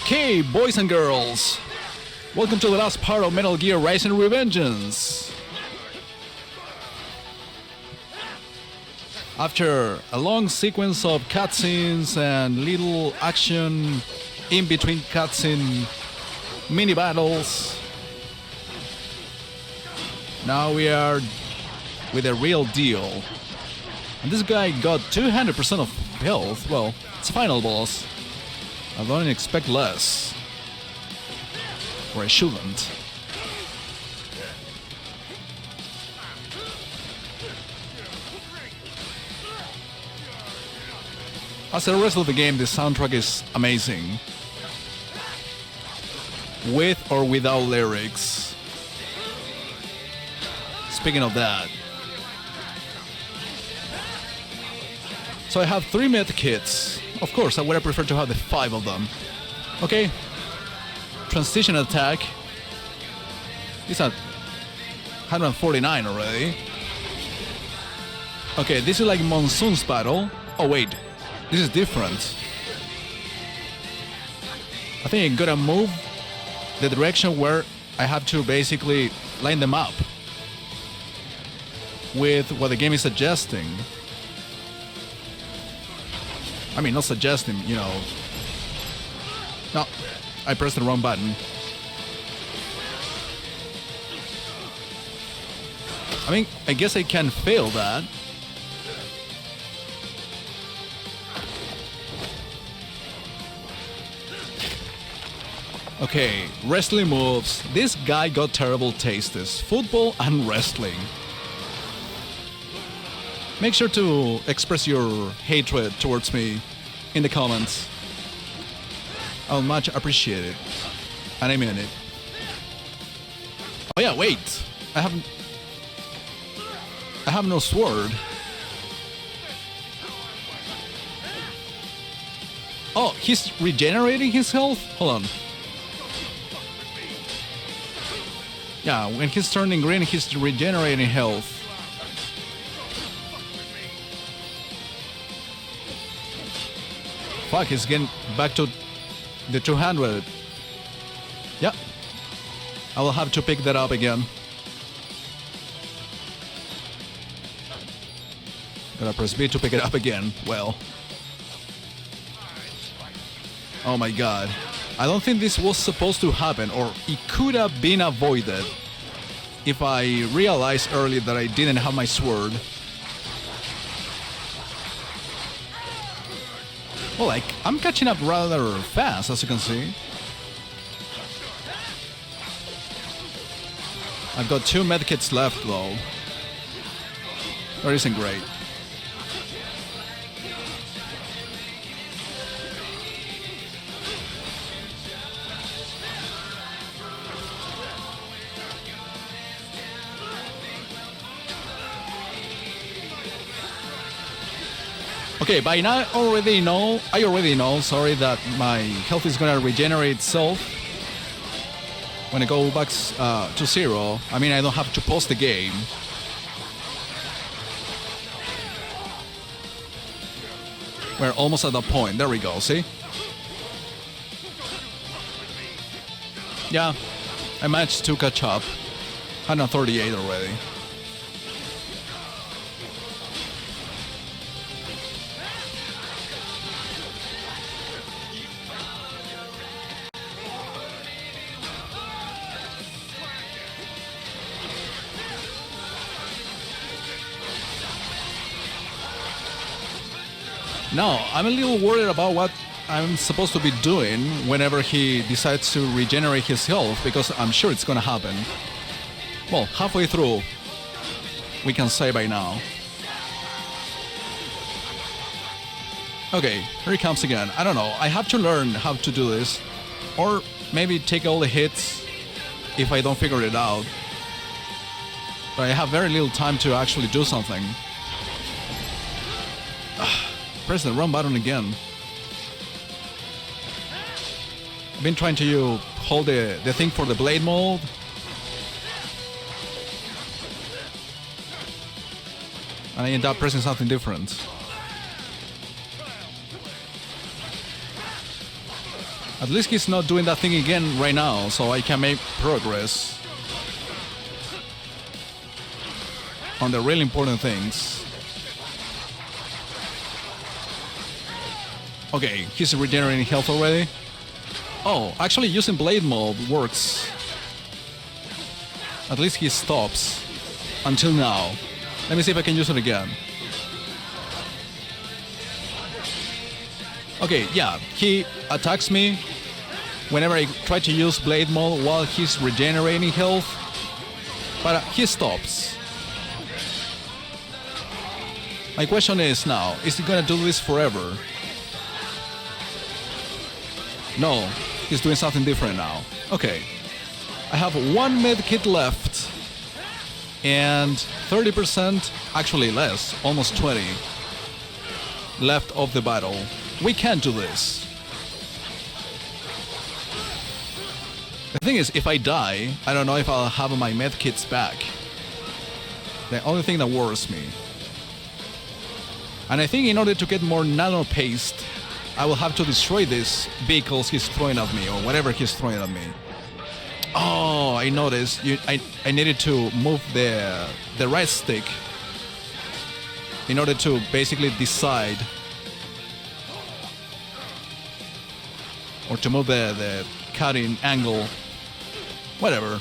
Okay, boys and girls, welcome to the last part of Metal Gear Rising Revengeance. After a long sequence of cutscenes and little action in between cutscene mini battles, now we are with a real deal. And this guy got 200% of health. Well, it's a final boss. I don't expect less. Or I shouldn't. As the rest of the game, the soundtrack is amazing. With or without lyrics. Speaking of that. So I have 3 med kits. Of course, I would have preferred to have the 5 of them. Okay. Transition attack. It's at 149 already. Okay, this is like Monsoon's battle. Oh wait, this is different. I think I'm gonna move the direction where I have to basically line them up with what the game is suggesting. I mean, not suggesting, you know. No, I pressed the wrong button. I mean, I guess I can fail that. Okay, wrestling moves. This guy got terrible tastes. Football and wrestling. Make sure to express your hatred towards me in the comments. I'll much appreciate it. And I mean it. Oh yeah, wait. I have no sword. Oh, he's regenerating his health? Hold on. Yeah, when he's turning green, he's regenerating health. Fuck, he's getting back to the 200. Yeah. I will have to pick that up again. Gotta press B to pick it up again. Well. Oh my god. I don't think this was supposed to happen, or it could have been avoided if I realized early that I didn't have my sword. Well, like, I'm catching up rather fast, as you can see. I've got 2 medkits left, though. That isn't great. Okay, by now I already know, sorry, that my health is gonna regenerate itself when I go back to 0. I mean, I don't have to pause the game. We're almost at that point. There we go, see? Yeah, I managed to catch up. 138 already. Now, I'm a little worried about what I'm supposed to be doing whenever he decides to regenerate his health, because I'm sure it's gonna happen. Well, halfway through, we can say by now. Okay, here he comes again. I don't know, I have to learn how to do this. Or maybe take all the hits if I don't figure it out. But I have very little time to actually do something. Press the wrong button again. I've been trying to hold the thing for the blade mode. And I end up pressing something different. At least he's not doing that thing again right now, so I can make progress on the really important things. Okay, he's regenerating health already. Oh, actually using blade mode works. At least he stops. Until now. Let me see if I can use it again. Okay, yeah, he attacks me whenever I try to use blade mode while he's regenerating health. But he stops. My question is now, is he gonna do this forever? No, he's doing something different now. Okay. I have one med kit left. And 30%, actually less, almost 20, left of the battle. We can do this. The thing is, if I die, I don't know if I'll have my med kits back. The only thing that worries me. And I think in order to get more nano paste, I will have to destroy these vehicles he's throwing at me, or whatever he's throwing at me. Oh, I noticed. I needed to move the right stick in order to basically decide, or to move the cutting angle. Whatever.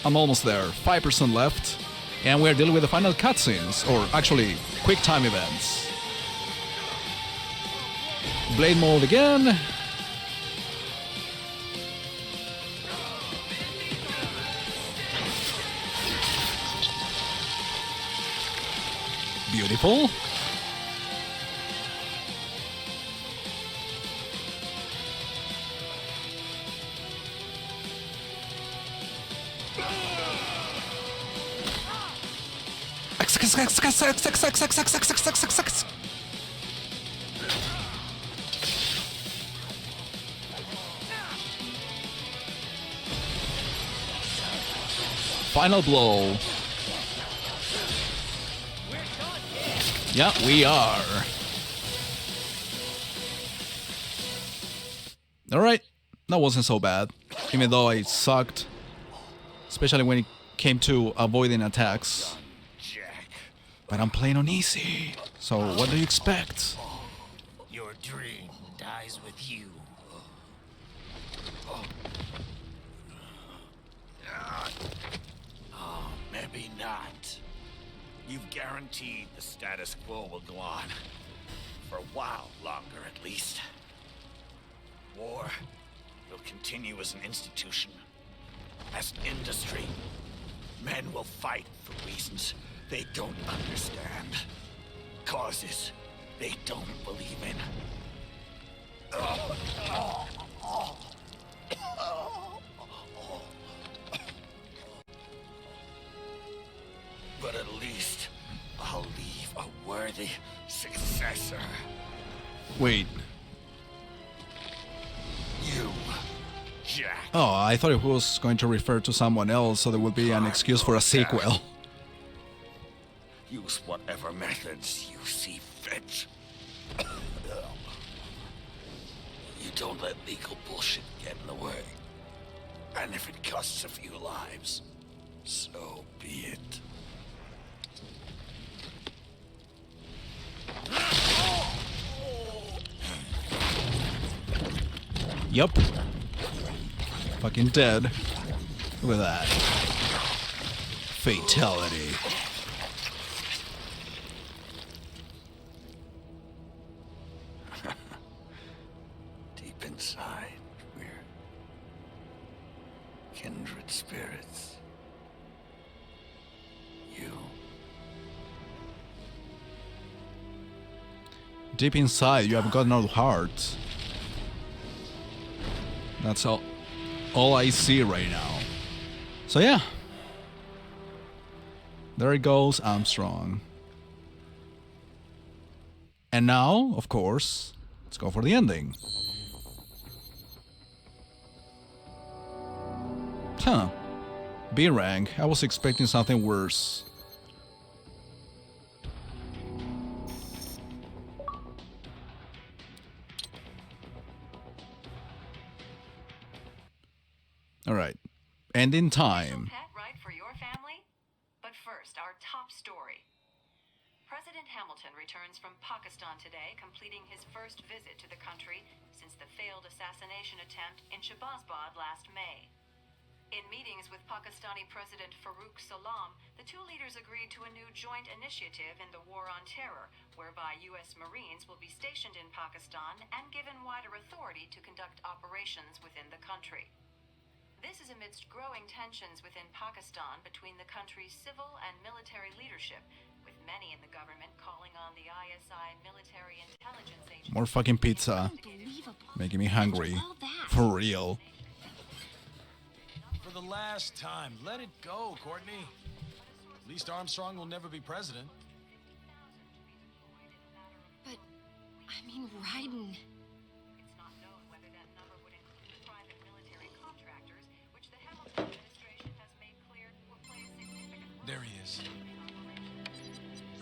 I'm almost there. 5% left, and we're dealing with the final cutscenes, or actually quick time events. Blade mode again. Beautiful. Final blow. Yeah, we are. Alright, that wasn't so bad. Even though I sucked. Especially when it came to avoiding attacks. But I'm playing on easy. So what do you expect? Your dream dies with you. Oh, maybe not. You've guaranteed the status quo will go on. For a while longer, at least. War will continue as an institution. As an industry. Men will fight for reasons they don't understand. Causes they don't believe in. But at least I'll leave a worthy successor. Wait. You, Jack. Oh, I thought it was going to refer to someone else, so there would be an excuse for a sequel. Use whatever methods you see fit. You don't let legal bullshit get in the way. And if it costs a few lives, so be it. Yup. Fucking dead. Look at that. Fatality. Deep inside, we're kindred spirits. You. Deep inside, you have got no heart. That's all I see right now. So yeah. There it goes, Armstrong. And now, of course, let's go for the ending. Huh. B rank. I was expecting something worse. All right. And in time. Pet right for your family? But first, our top story. President Hamilton returns from Pakistan today, completing his first visit to the country since the failed assassination attempt in Shahbazbad last May. In meetings with Pakistani President Farooq Salam, the two leaders agreed to a new joint initiative in the War on Terror, whereby U.S. Marines will be stationed in Pakistan and given wider authority to conduct operations within the country. This is amidst growing tensions within Pakistan between the country's civil and military leadership, with many in the government calling on the ISI military intelligence agency. More fucking pizza. Making me hungry. For real. For the last time, let it go, Courtney. At least Armstrong will never be president. But, I mean, Raiden. It's not known whether that number would include private military contractors, which the Hamilton administration has made clear will play a significant role. There he is.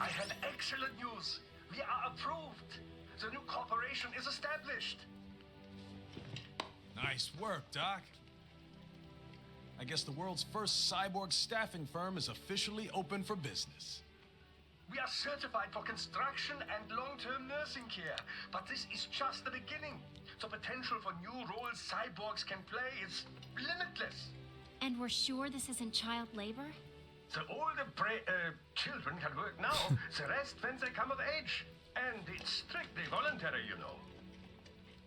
I have excellent news. We are approved. The new corporation is established. Nice work, Doc. I guess the world's first cyborg staffing firm is officially open for business. We are certified for construction and long-term nursing care. But this is just the beginning. The potential for new roles cyborgs can play is limitless. And we're sure this isn't child labor? The older children can work now, the rest when they come of age. And it's strictly voluntary, you know.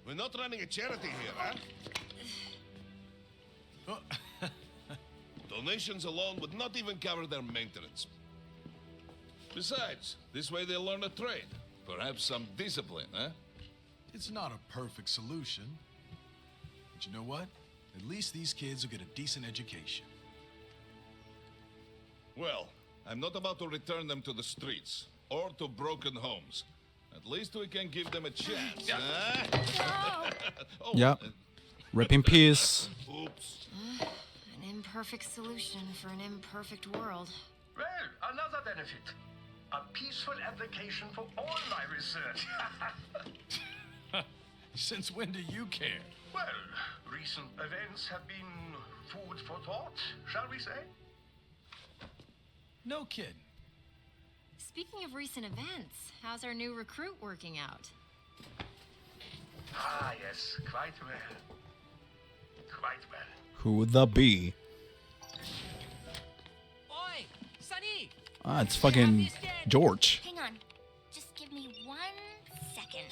We're not running a charity here, huh? Oh, Donations alone would not even cover their maintenance. Besides, this way they'll learn a trade. Perhaps some discipline, huh? it's not a perfect solution. But you know what? At least these kids will get a decent education. Well, I'm not about to return them to the streets or to broken homes. At least we can give them a chance, huh? Oh, Yeah. Rip in peace. Oops. An imperfect solution for an imperfect world. Well, another benefit. A peaceful application for all my research. Since when do you care? Well, recent events have been food for thought, shall we say? No kidding. Speaking of recent events, how's our new recruit working out? Ah, yes, quite well. Quite well. Who would that be? Oi, Sonny! Ah, it's fucking George. Hang on. Just give me 1 second.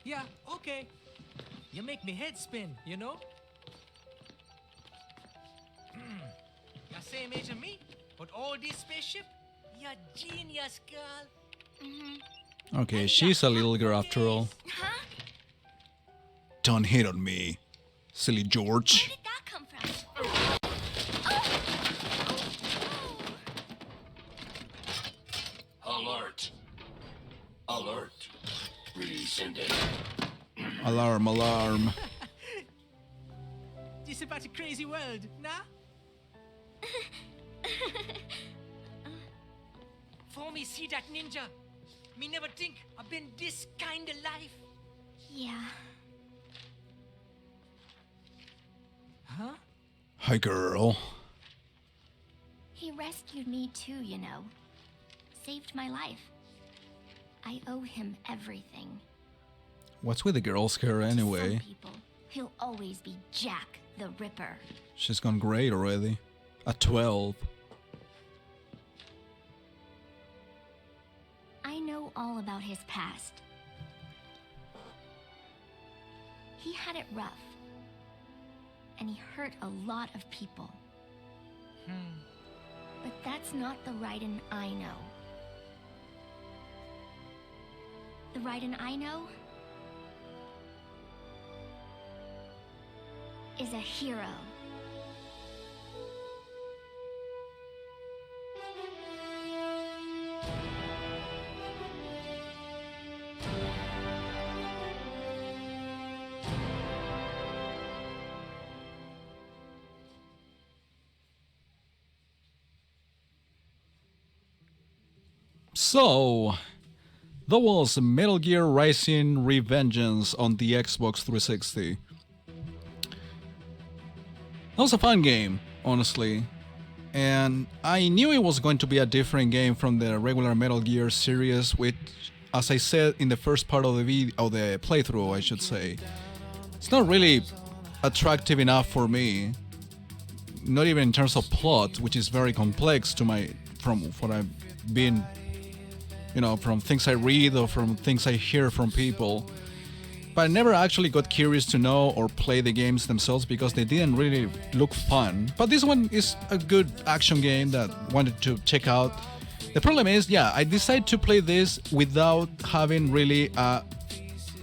Yeah, okay. You make me head spin, you know? You same age as me, but all this spaceship? You're genius, girl. Okay, she's a little girl after all. Huh? Don't hit on me, silly Where George. did that come from? Alert. Alert. Rescinded. Alarm, alarm. This about a crazy world, nah? For me see that ninja, me never think I've been this kind of life. Yeah. Huh? Hi, girl. He rescued me too, you know. Saved my life. I owe him everything. What's with the girl's hair To anyway? some people, he'll always be Jack the Ripper. She's gone great already. At 12. I know all about his past. He had it rough. And he hurt a lot of people. But that's not the Raiden I know. The Raiden I know is a hero. So, that was Metal Gear Rising Revengeance on the Xbox 360. That was a fun game, honestly. And I knew it was going to be a different game from the regular Metal Gear series, which, as I said in the first part of the the playthrough, I should say, it's not really attractive enough for me. Not even in terms of plot, which is very complex from what I've been, from things I read or from things I hear from people. But I never actually got curious to know or play the games themselves because they didn't really look fun. But this one is a good action game that I wanted to check out. The problem is, I decided to play this without having really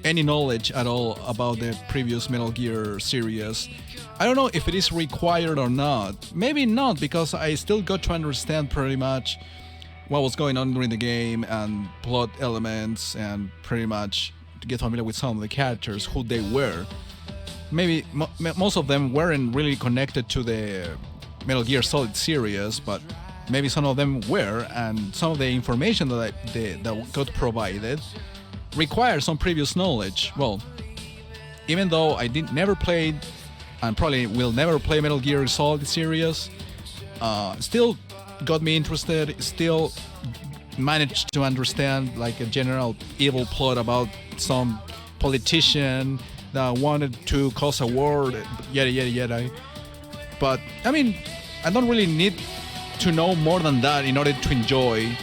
any knowledge at all about the previous Metal Gear series. I don't know if it is required or not. Maybe not, because I still got to understand pretty much what was going on during the game and plot elements, and pretty much to get familiar with some of the characters, who they were. Maybe most of them weren't really connected to the Metal Gear Solid series, but maybe some of them were, and some of the information that got provided requires some previous knowledge. Well, even though I never played and probably will never play Metal Gear Solid series, still got me interested, still managed to understand like a general evil plot about some politician that wanted to cause a war, yada yada yada. But I mean, I don't really need to know more than that in order to enjoy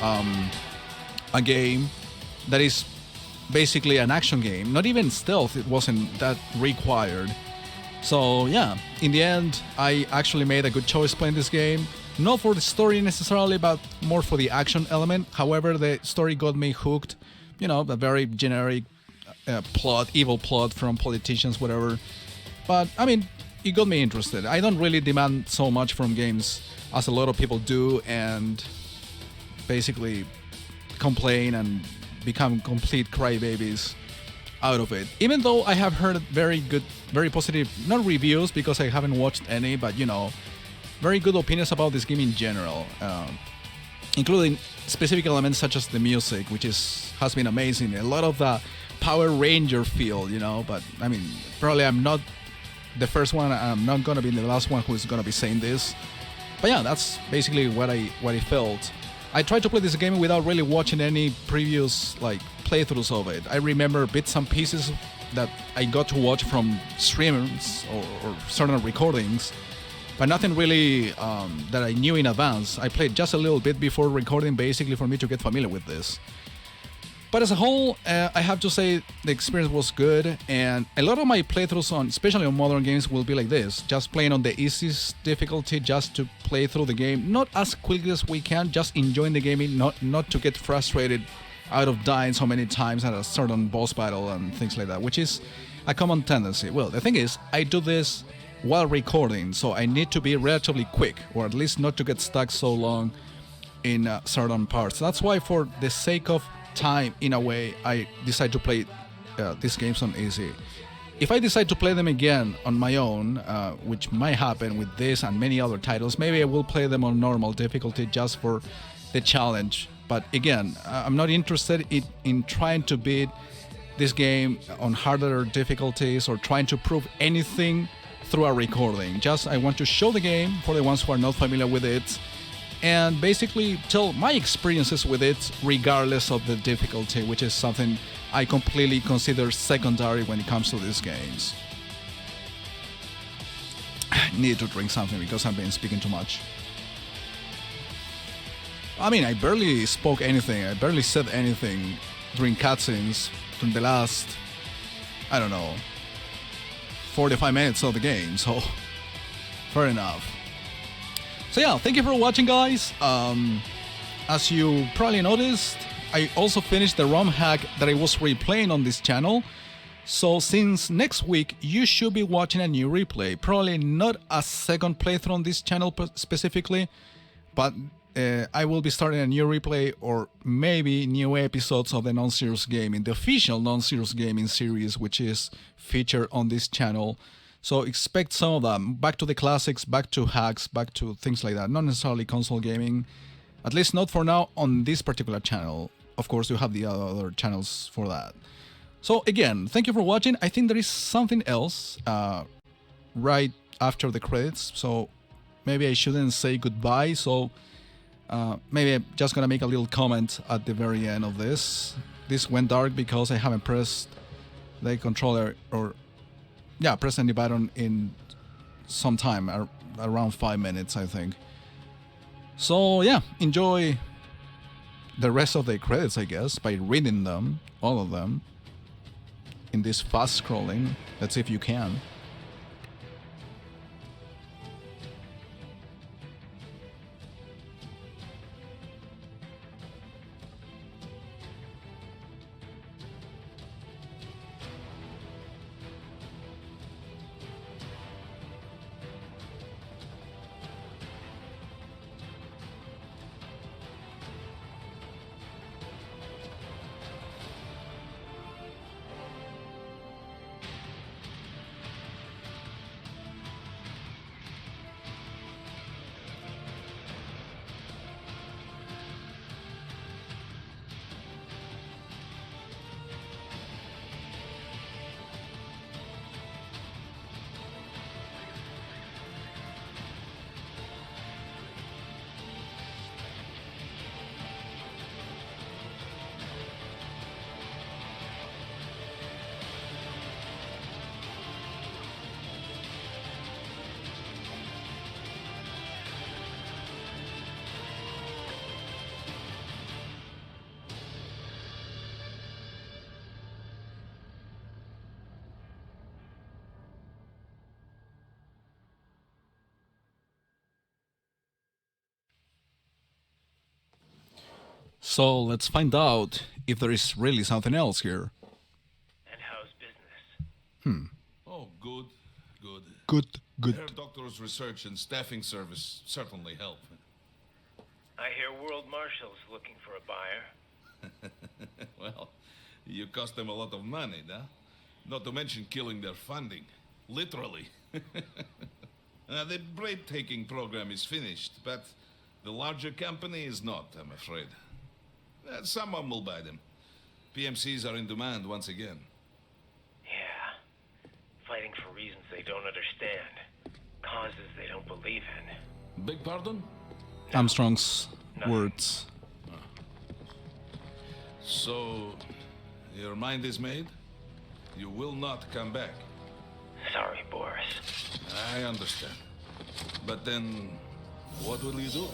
a game that is basically an action game. Not even stealth, it wasn't that required. So yeah, in the end, I actually made a good choice playing this game. Not for the story necessarily, but more for the action element. However, the story got me hooked. A very generic plot, evil plot from politicians, whatever. But I mean, it got me interested. I don't really demand so much from games as a lot of people do, and basically complain and become complete crybabies out of it. Even though I have heard very good, very positive, not reviews because I haven't watched any, but very good opinions about this game in general, including specific elements such as the music, which has been amazing. A lot of the Power Ranger feel, but I mean, probably I'm not the first one, I'm not gonna be the last one who's gonna be saying this. But yeah, that's basically what I felt. I tried to play this game without really watching any previous playthroughs of it. I remember bits and pieces that I got to watch from streamers or certain recordings, but nothing really that I knew in advance. I played just a little bit before recording, basically for me to get familiar with this. But as a whole, I have to say the experience was good, and a lot of my playthroughs, especially on modern games, will be like this. Just playing on the easiest difficulty, just to play through the game, not as quickly as we can, just enjoying the game, not to get frustrated out of dying so many times at a certain boss battle and things like that, which is a common tendency. Well, the thing is, I do this while recording, so I need to be relatively quick, or at least not to get stuck so long in certain parts. That's why, for the sake of time, in a way, I decide to play these games on easy. If I decide to play them again on my own, which might happen with this and many other titles, maybe I will play them on normal difficulty just for the challenge. But again, I'm not interested in trying to beat this game on harder difficulties or trying to prove anything through a recording. Just I want to show the game for the ones who are not familiar with it, and basically tell my experiences with it regardless of the difficulty, which is something I completely consider secondary when it comes to these games. I need to drink something because I've been speaking too much. I mean, I barely spoke anything, I barely said anything during cutscenes from the last, I don't know, 45 minutes of the game, so fair enough. So yeah, thank you for watching, guys. As you probably noticed, I also finished the ROM hack that I was replaying on this channel. So since next week, you should be watching a new replay. Probably not a second playthrough on this channel specifically, but I will be starting a new replay or maybe new episodes of the Non-Serious Gaming, the official Non-Serious Gaming series, which is featured on this channel. So expect some of them, back to the classics, back to hacks, back to things like that. Not necessarily console gaming, at least not for now on this particular channel. Of course, you have the other channels for that. So again, thank you for watching. I think there is something else right after the credits, so maybe I shouldn't say goodbye. So maybe I'm just gonna make a little comment at the very end of this. This went dark because I haven't pressed the controller or pressed any button in some time, around 5 minutes, I think. So yeah, enjoy the rest of the credits, I guess, by reading them, all of them, in this fast scrolling. Let's see if you can. So let's find out if there is really something else here. And how's business? Oh, good, good. Good. Her doctor's research and staffing service certainly help. I hear World Marshal's looking for a buyer. Well, you cost them a lot of money, huh? Not to mention killing their funding. Literally. The break-taking program is finished, but the larger company is not, I'm afraid. Someone will buy them. PMCs are in demand once again. Yeah. Fighting for reasons they don't understand. Causes they don't believe in. Beg pardon? Armstrong's words. So, your mind is made? You will not come back. Sorry, Boris. I understand. But then, what will you do?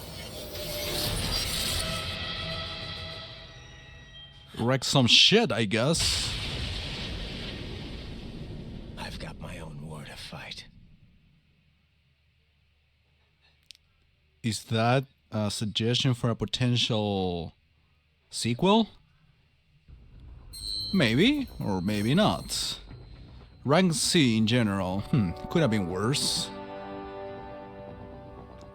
Wreck some shit, I guess. I've got my own war to fight. Is that a suggestion for a potential sequel? Maybe, or maybe not. Rank C in general, could have been worse.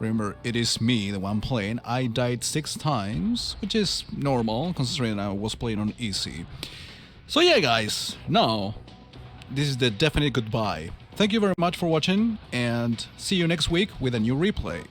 Remember, it is me, the one playing. I died 6 times, which is normal, considering I was playing on easy. So yeah, guys, now, this is the definite goodbye. Thank you very much for watching, and see you next week with a new replay.